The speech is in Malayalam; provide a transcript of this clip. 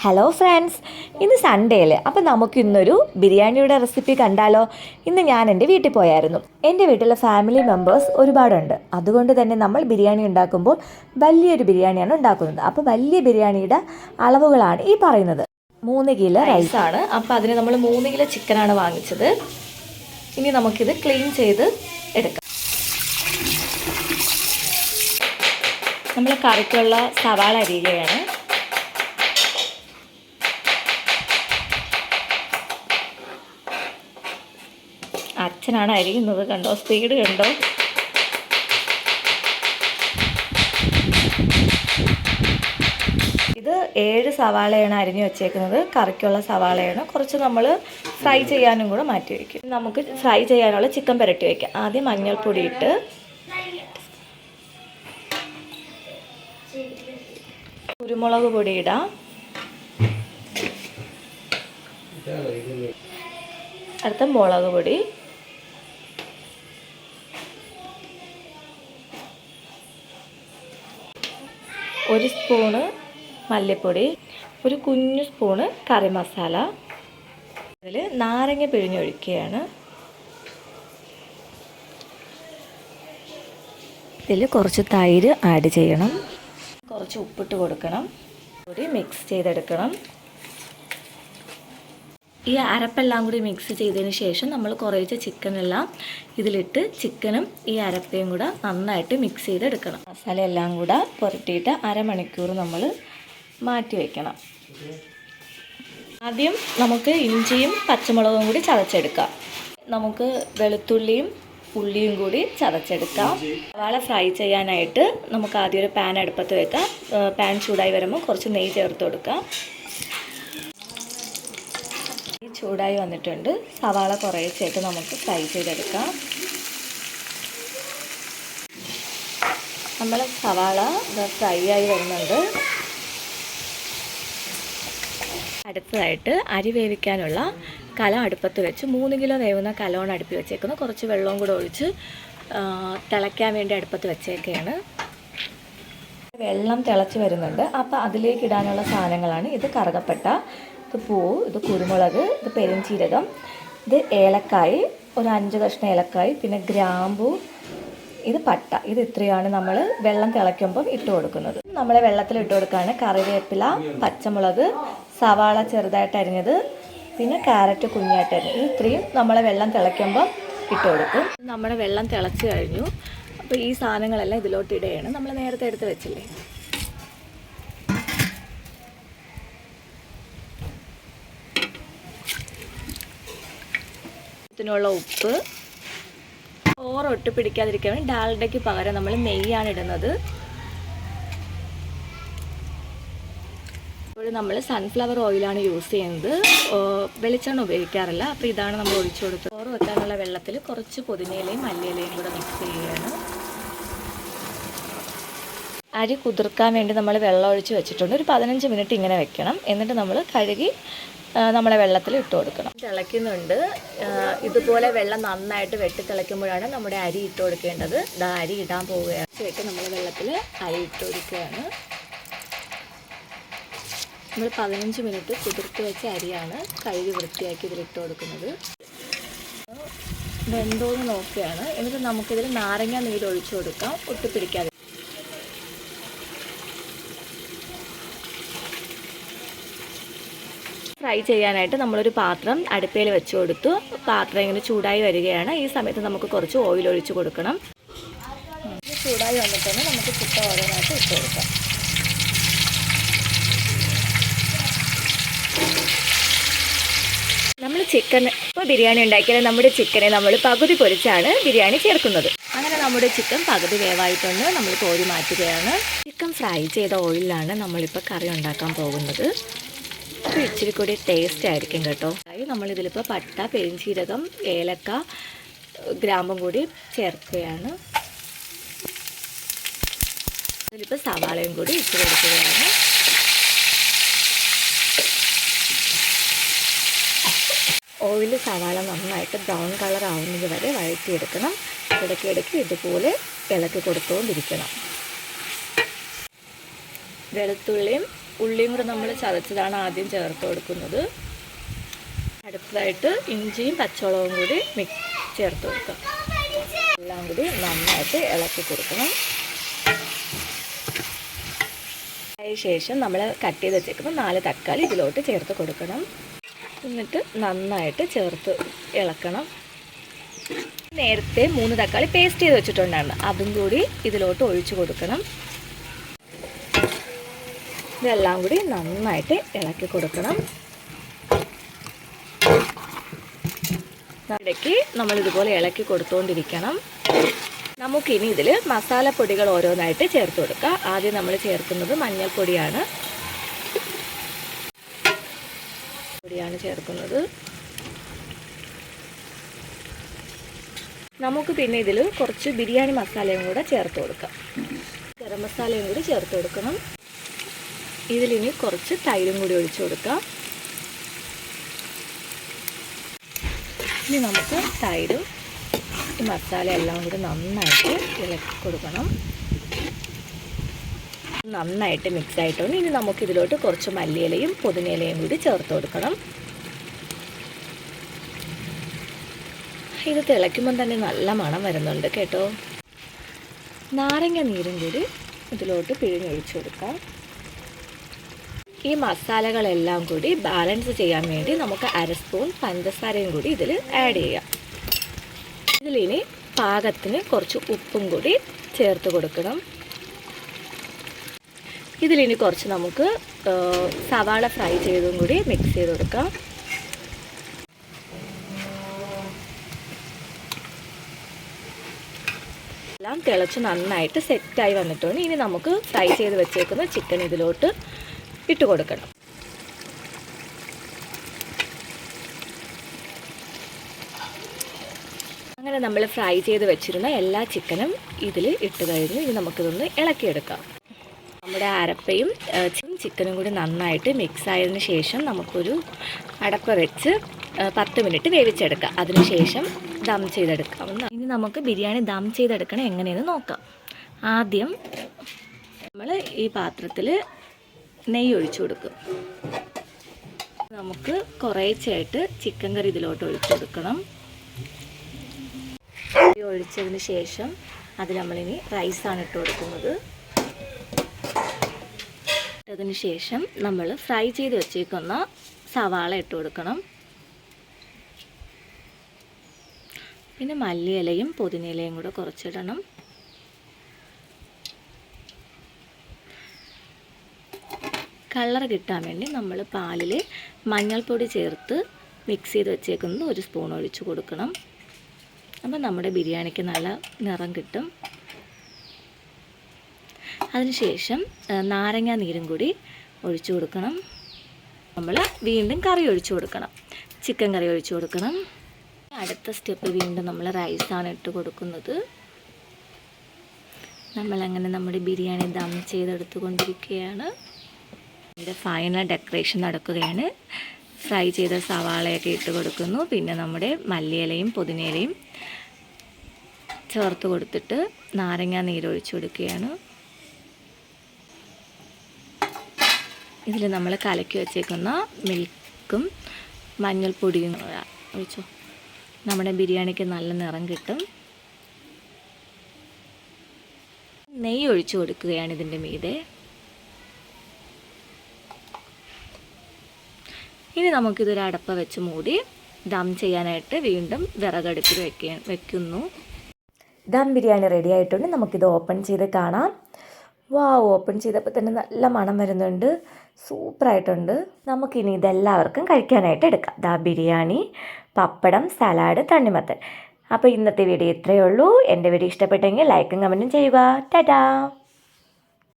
ഹലോ ഫ്രണ്ട്സ്, ഇന്ന് സൺഡേ അല്ലേ. അപ്പം നമുക്കിന്നൊരു ബിരിയാണിയുടെ റെസിപ്പി കണ്ടാലോ? ഇന്ന് ഞാൻ എൻ്റെ വീട്ടിൽ പോയായിരുന്നു. എൻ്റെ വീട്ടിലെ ഫാമിലി മെമ്പേഴ്സ് ഒരുപാടുണ്ട്. അതുകൊണ്ട് തന്നെ നമ്മൾ ബിരിയാണി ഉണ്ടാക്കുമ്പോൾ വലിയൊരു ബിരിയാണിയാണ് ഉണ്ടാക്കുന്നത്. അപ്പോൾ വലിയ ബിരിയാണിയുടെ അളവുകളാണ് ഈ പറയുന്നത്. 3 കിലോ റൈസാണ്. അപ്പോൾ അതിന് നമ്മൾ 3 കിലോ ചിക്കനാണ് വാങ്ങിച്ചത്. ഇനി നമുക്കിത് ക്ലീൻ ചെയ്ത് എടുക്കാം. നമ്മൾ കറിക്കുള്ള സവാള അരിയുകയാണ്. അച്ഛനാണ് അരിയുന്നത്, കണ്ടോ, സ്പീഡ് കണ്ടോ. ഇത് 7 സവാളയാണ് അരിഞ്ഞു വെച്ചേക്കുന്നത്. കറിക്കുള്ള സവാളയാണ്. കുറച്ച് നമ്മൾ ഫ്രൈ ചെയ്യാനും കൂടെ മാറ്റി വയ്ക്കും. നമുക്ക് ഫ്രൈ ചെയ്യാനുള്ള ചിക്കൻ പുരട്ടി വയ്ക്കാം. ആദ്യം മഞ്ഞൾപ്പൊടി ഇട്ട്, കുരുമുളക് പൊടി ഇടാം. അടുത്ത മുളക് പൊടി, ഒരു സ്പൂണ് മല്ലിപ്പൊടി, ഒരു കുഞ്ഞു സ്പൂണ് കറി മസാല. ഇതിൽ നാരങ്ങ പിഴിഞ്ഞൊഴിക്കുകയാണ്. ഇതിൽ കുറച്ച് തൈര് ആഡ് ചെയ്യണം. കുറച്ച് ഉപ്പിട്ട് കൊടുക്കണം. കൂടി മിക്സ് ചെയ്തെടുക്കണം. ഈ അരപ്പെല്ലാം കൂടി മിക്സ് ചെയ്തതിന് ശേഷം നമ്മൾ കുറേശ്ശെ ചിക്കനെല്ലാം ഇതിലിട്ട് ചിക്കനും ഈ അരപ്പയും കൂടെ നന്നായിട്ട് മിക്സ് ചെയ്തെടുക്കണം. മസാല എല്ലാം കൂടെ പുരട്ടിയിട്ട് അരമണിക്കൂർ നമ്മൾ മാറ്റി വയ്ക്കണം. ആദ്യം നമുക്ക് ഇഞ്ചിയും പച്ചമുളകും കൂടി ചതച്ചെടുക്കാം. നമുക്ക് വെളുത്തുള്ളിയും ഉള്ളിയും കൂടി ചതച്ചെടുക്കാം. സവാള ഫ്രൈ ചെയ്യാനായിട്ട് നമുക്ക് ആദ്യം ഒരു പാൻ അടുപ്പത്ത് വെക്കാം. പാൻ ചൂടായി വരുമ്പോൾ കുറച്ച് നെയ്യ് ചേർത്ത് കൊടുക്കാം. ചൂടായി വന്നിട്ടുണ്ട്. സവാള കുറേശ്ശായിട്ട് നമുക്ക് ഫ്രൈ ചെയ്തെടുക്കാം. നമ്മൾ സവാള ഫ്രൈ ആയി വരുന്നുണ്ട്. അടുത്തതായിട്ട് അരി വേവിക്കാനുള്ള കലം അടുപ്പത്ത് വെച്ച് 3 കിലോ വേവുന്ന കലമാണ് അടുപ്പിൽ വെച്ചേക്കുന്നത്. കുറച്ച് വെള്ളവും കൂടെ ഒഴിച്ച് തിളയ്ക്കാൻ വേണ്ടി അടുപ്പത്ത് വെച്ചേക്കുകയാണ്. വെള്ളം തിളച്ച് വരുന്നുണ്ട്. അപ്പോൾ അതിലേക്ക് ഇടാനുള്ള സാധനങ്ങളാണ് ഇത്. കറുകപ്പട്ട, ഇത് പൂവ്, ഇത് കുരുമുളക്, ഇത് പെരുംജീരകം, ഇത് ഏലക്കായ്, ഒരു 5 കഷ്ണം ഏലക്കായ്, പിന്നെ ഗ്രാമ്പൂ, ഇത് പട്ട. ഇത് ഇത്രയാണ് നമ്മൾ വെള്ളം തിളയ്ക്കുമ്പം ഇട്ട് കൊടുക്കുന്നത്. നമ്മൾ വെള്ളത്തിൽ ഇട്ട് കൊടുക്കുകയാണ്. കറിവേപ്പില, പച്ചമുളക്, സവാള ചെറുതായിട്ട് അരിഞ്ഞത്, പിന്നെ ക്യാരറ്റ് കുഞ്ഞായിട്ട് അരിഞ്ഞത്. ഇത് ഇത്രയും നമ്മൾ വെള്ളം തിളയ്ക്കുമ്പം ഇട്ട് കൊടുക്കും. നമ്മുടെ വെള്ളം തിളച്ച് കഴിഞ്ഞു. അപ്പോൾ ഈ സാധനങ്ങളെല്ലാം ഇതിലോട്ട് ഇടുകയാണ്. നമ്മൾ നേരത്തെ എടുത്ത് വെച്ചില്ലേ. ത്തിനുള്ള ഉപ്പ്, ഒട്ട് പിടിക്കാതിരിക്കാൻ വേണ്ടി ഡാൽഡയ്ക്ക് പകരം നമ്മൾ നെയ്യാണ് ഇടുന്നത്. ഇപ്പോൾ നമ്മൾ സൺഫ്ലവർ ഓയിലാണ് യൂസ് ചെയ്യുന്നത്. വെളിച്ചെണ്ണ ഉപയോഗിക്കാറില്ല. അപ്പോൾ ഇതാണ് നമ്മൾ ഒഴിച്ചു കൊടുത്തത്. ചോറ് വെക്കാനുള്ള വെള്ളത്തിൽ കുറച്ച് പുതിനയിലയും മല്ലിയിലയും കൂടെ മിക്സ് ചെയ്യുകയാണ്. അരി കുതിർക്കാൻ വേണ്ടി നമ്മൾ വെള്ളം ഒഴിച്ച് വെച്ചിട്ടുണ്ട്. ഒരു 15 മിനിറ്റ് ഇങ്ങനെ വെക്കണം. എന്നിട്ട് നമ്മൾ കഴുകി നമ്മളെ വെള്ളത്തിൽ ഇട്ട് കൊടുക്കണം. തിളയ്ക്കുന്നുണ്ട്. ഇതുപോലെ വെള്ളം നന്നായിട്ട് വെട്ടി തിളയ്ക്കുമ്പോഴാണ് നമ്മുടെ അരി ഇട്ട് കൊടുക്കേണ്ടത്. അരി ഇടാൻ പോവുകയാണ്. ചേട്ട് നമ്മൾ വെള്ളത്തിൽ അരി ഇട്ട് കൊടുക്കുകയാണ്. നമ്മൾ 15 മിനിറ്റ് കുതിർത്ത് വെച്ച അരിയാണ് കഴുകി വൃത്തിയാക്കി ഇതിലിട്ട് കൊടുക്കുന്നത്. വെന്തോന്ന് നോക്കുകയാണ്. എന്നിട്ട് നമുക്കിതിൽ നാരങ്ങ നീര് ഒഴിച്ചു കൊടുക്കാം, ഒട്ടിപ്പിടിക്കാതെ. ഫ്രൈ ചെയ്യാനായിട്ട് നമ്മളൊരു പാത്രം അടുപ്പയിൽ വെച്ച് കൊടുത്തു. പാത്രം ഇങ്ങനെ ചൂടായി വരികയാണ്. ഈ സമയത്ത് നമുക്ക് കുറച്ച് ഓയിൽ ഒഴിച്ച് കൊടുക്കണം. ചൂടായി വന്നിട്ട് തന്നെ നമുക്ക് ചിക്കൻ ഓരോന്നായിട്ട് ഇട്ട് കൊടുക്കാം. നമ്മൾ ചിക്കൻ ഇപ്പോൾ ബിരിയാണി ഉണ്ടാക്കിയാൽ നമ്മുടെ ചിക്കനെ നമ്മൾ പകുതി പൊരിച്ചാണ് ബിരിയാണി ചേർക്കുന്നത്. അങ്ങനെ നമ്മുടെ ചിക്കൻ പകുതി വേവായിട്ടുണ്ട്. നമ്മൾ കോരി മാറ്റുകയാണ്. ചിക്കൻ ഫ്രൈ ചെയ്ത ഓയിലാണ് നമ്മളിപ്പോൾ കറി ഉണ്ടാക്കാൻ പോകുന്നത്. അപ്പോൾ ഇച്ചിരി കൂടി ടേസ്റ്റ് ആയിരിക്കും കേട്ടോ. നമ്മളിതിലിപ്പോൾ പട്ട, പെരുംജീരകം, ഏലക്ക, ഗ്രാമ്പും കൂടി ചേർക്കുകയാണ്. ഇതിലിപ്പോൾ സവാളയും കൂടി ഇട്ട് കൊടുക്കുകയാണ്. ഓയിൽ സവാള നന്നായിട്ട് ബ്രൗൺ കളർ ആവുന്നത് വരെ വഴറ്റിയെടുക്കണം. ഇടയ്ക്കിടയ്ക്ക് ഇതുപോലെ ഇളക്കി കൊടുത്തുകൊണ്ടിരിക്കണം. വെളുത്തുള്ളിയും ഉള്ളിയും കൂടെ നമ്മൾ ചതച്ചതാണ് ആദ്യം ചേർത്ത് കൊടുക്കുന്നത്. അടുത്തതായിട്ട് ഇഞ്ചിയും പച്ചമുളകും കൂടി ചേർത്ത് കൊടുക്കാം. എല്ലാം കൂടി നന്നായിട്ട് ഇളക്കി കൊടുക്കണം. അതിനുശേഷം നമ്മൾ കട്ട് ചെയ്ത് വെച്ചേക്കുമ്പോൾ 4 തക്കാളി ഇതിലോട്ട് ചേർത്ത് കൊടുക്കണം. എന്നിട്ട് നന്നായിട്ട് ചേർത്ത് ഇളക്കണം. നേരത്തെ 3 തക്കാളി പേസ്റ്റ് ചെയ്ത് വെച്ചിട്ടുണ്ടായിരുന്നു, അതും കൂടി ഇതിലോട്ട് ഒഴിച്ചു കൊടുക്കണം. ഇതെല്ലാം കൂടി നന്നായിട്ട് ഇളക്കി കൊടുക്കണം. ഇടയ്ക്ക് നമ്മളിതുപോലെ ഇളക്കി കൊടുത്തുകൊണ്ടിരിക്കണം. നമുക്കിനി ഇതിൽ മസാലപ്പൊടികൾ ഓരോന്നായിട്ട് ചേർത്ത് കൊടുക്കാം. ആദ്യം നമ്മൾ ചേർക്കുന്നത് മഞ്ഞൾപ്പൊടിയാണ് ചേർക്കുന്നത്. നമുക്ക് പിന്നെ ഇതിൽ കുറച്ച് ബിരിയാണി മസാലയും കൂടെ ചേർത്ത് കൊടുക്കാം. ഗരം മസാലയും കൂടി ചേർത്ത് കൊടുക്കണം. ഇതിലിനി കുറച്ച് തൈരും കൂടി ഒഴിച്ചു കൊടുക്കാം. ഇനി നമുക്ക് തൈരും ഈ മസാല എല്ലാം കൂടി നന്നായിട്ട് ഇളക്കി കൊടുക്കണം. നന്നായിട്ട് മിക്സ് ആയിട്ടുണ്ട്. ഇനി നമുക്കിതിലോട്ട് കുറച്ച് മല്ലിയിലയും പുതിനയിലയും കൂടി ചേർത്ത് കൊടുക്കണം. ഇത് തിളയ്ക്കുമ്പം തന്നെ നല്ല മണം വരുന്നുണ്ട് കേട്ടോ. നാരങ്ങ നീരും കൂടി ഇതിലോട്ട് പിഴിഞ്ഞൊഴിച്ചു കൊടുക്കാം. ഈ മസാലകളെല്ലാം കൂടി ബാലൻസ് ചെയ്യാൻ വേണ്ടി നമുക്ക് 1/2 സ്പൂൺ പഞ്ചസാരയും കൂടി ഇതിൽ ആഡ് ചെയ്യാം. ഇതിലിനി പാകത്തിന് കുറച്ച് ഉപ്പും കൂടി ചേർത്ത് കൊടുക്കണം. ഇതിലിനി കുറച്ച് നമുക്ക് സവാള ഫ്രൈ ചെയ്തും കൂടി മിക്സ് ചെയ്ത് കൊടുക്കാം. എല്ലാം തിളച്ച് നന്നായിട്ട് സെറ്റായി വന്നിട്ടുണ്ട്. ഇനി നമുക്ക് ഫ്രൈ ചെയ്ത് വെച്ചേക്കുന്ന ചിക്കൻ ഇതിലോട്ട് ഇട്ട് കൊടുക്കണം. അങ്ങനെ നമ്മൾ ഫ്രൈ ചെയ്ത് വെച്ചിരുന്ന എല്ലാ ചിക്കനും ഇതിൽ ഇട്ട് കഴിഞ്ഞു. ഇനി നമുക്കിതൊന്ന് ഇളക്കിയെടുക്കാം. നമ്മുടെ അരപ്പയും ചിക്കനും കൂടി നന്നായിട്ട് മിക്സ് ആയതിനു ശേഷം നമുക്കൊരു അടപ്പ വെച്ച് 10 മിനിറ്റ് വേവിച്ചെടുക്കാം. അതിനുശേഷം ദം ചെയ്തെടുക്കാം. ഇനി നമുക്ക് ബിരിയാണി ദം ചെയ്തെടുക്കണം എങ്ങനെയെന്ന് നോക്കാം. ആദ്യം നമ്മൾ ഈ പാത്രത്തിൽ നെയ്യ് ഒഴിച്ചു കൊടുക്കും. നമുക്ക് കുറേശ്ശായിട്ട് ചിക്കൻ കറി ഇതിലോട്ട് ഒഴിച്ചു കൊടുക്കണം. ഒഴിച്ചതിന് ശേഷം അതിൽ നമ്മളിനി റൈസാണ് ഇട്ട് കൊടുക്കുന്നത്. ഇട്ടതിന് ശേഷം നമ്മൾ ഫ്രൈ ചെയ്ത് വെച്ചേക്കുന്ന സവാള ഇട്ട് കൊടുക്കണം. പിന്നെ മല്ലിയിലയും പുതിനയിലയും കൂടെ കുറച്ചിടണം. കളർ കിട്ടാൻ വേണ്ടി നമ്മൾ പാലിൽ മഞ്ഞൾപ്പൊടി ചേർത്ത് മിക്സ് ചെയ്ത് വെച്ചേക്കുന്നത് 1 സ്പൂൺ ഒഴിച്ച് കൊടുക്കണം. അപ്പോൾ നമ്മുടെ ബിരിയാണിക്ക് നല്ല നിറം കിട്ടും. അതിനുശേഷം നാരങ്ങ നീരും കൂടി ഒഴിച്ചു കൊടുക്കണം. നമ്മൾ വീണ്ടും കറി ഒഴിച്ചു കൊടുക്കണം. ചിക്കൻ കറി ഒഴിച്ചു കൊടുക്കണം. അടുത്ത സ്റ്റെപ്പ് വീണ്ടും നമ്മൾ റൈസാണ് ഇട്ട് കൊടുക്കുന്നത്. നമ്മളങ്ങനെ നമ്മുടെ ബിരിയാണി ദം ചെയ്തെടുത്തുകൊണ്ടിരിക്കുകയാണ്. ഇതിൻ്റെ ഫൈനൽ ഡെക്കറേഷൻ നടക്കുകയാണ്. ഫ്രൈ ചെയ്ത സവാളയൊക്കെ ഇട്ട് കൊടുക്കുന്നു. പിന്നെ നമ്മുടെ മല്ലിയിലയും പുതിനയിലയും ചേർത്ത് കൊടുത്തിട്ട് നാരങ്ങ നീരൊഴിച്ച് കൊടുക്കുകയാണ്. ഇതിൽ നമ്മൾ കലക്കി വെച്ചേക്കുന്ന മിൽക്കും മഞ്ഞൾപ്പൊടിയും ഒഴിച്ചോ. നമ്മുടെ ബിരിയാണിക്ക് നല്ല നിറം കിട്ടും. നെയ്യ് ഒഴിച്ചു കൊടുക്കുകയാണ് ഇതിൻ്റെ മീതെ. ഇനി നമുക്കിതൊരു അടപ്പ വെച്ച് മൂടി ദം ചെയ്യാനായിട്ട് വീണ്ടും വിറകടുപ്പിൽ വെക്കുന്നു. ദം ബിരിയാണി റെഡി ആയിട്ടുണ്ട്. നമുക്കിത് ഓപ്പൺ ചെയ്ത് കാണാം. ഓപ്പൺ ചെയ്തപ്പോൾ തന്നെ നല്ല മണം വരുന്നുണ്ട്. സൂപ്പറായിട്ടുണ്ട്. നമുക്കിനി ഇതെല്ലാവർക്കും കഴിക്കാനായിട്ട് എടുക്കാം. ദം ബിരിയാണി, പപ്പടം, സലാഡ്, തണ്ണിമത്തൻ. അപ്പോൾ ഇന്നത്തെ വീഡിയോ ഇത്രയേ ഉള്ളൂ. എൻ്റെ വീഡിയോ ഇഷ്ടപ്പെട്ടെങ്കിൽ ലൈക്കും കമൻറ്റും ചെയ്യുക. ടാറ്റാ.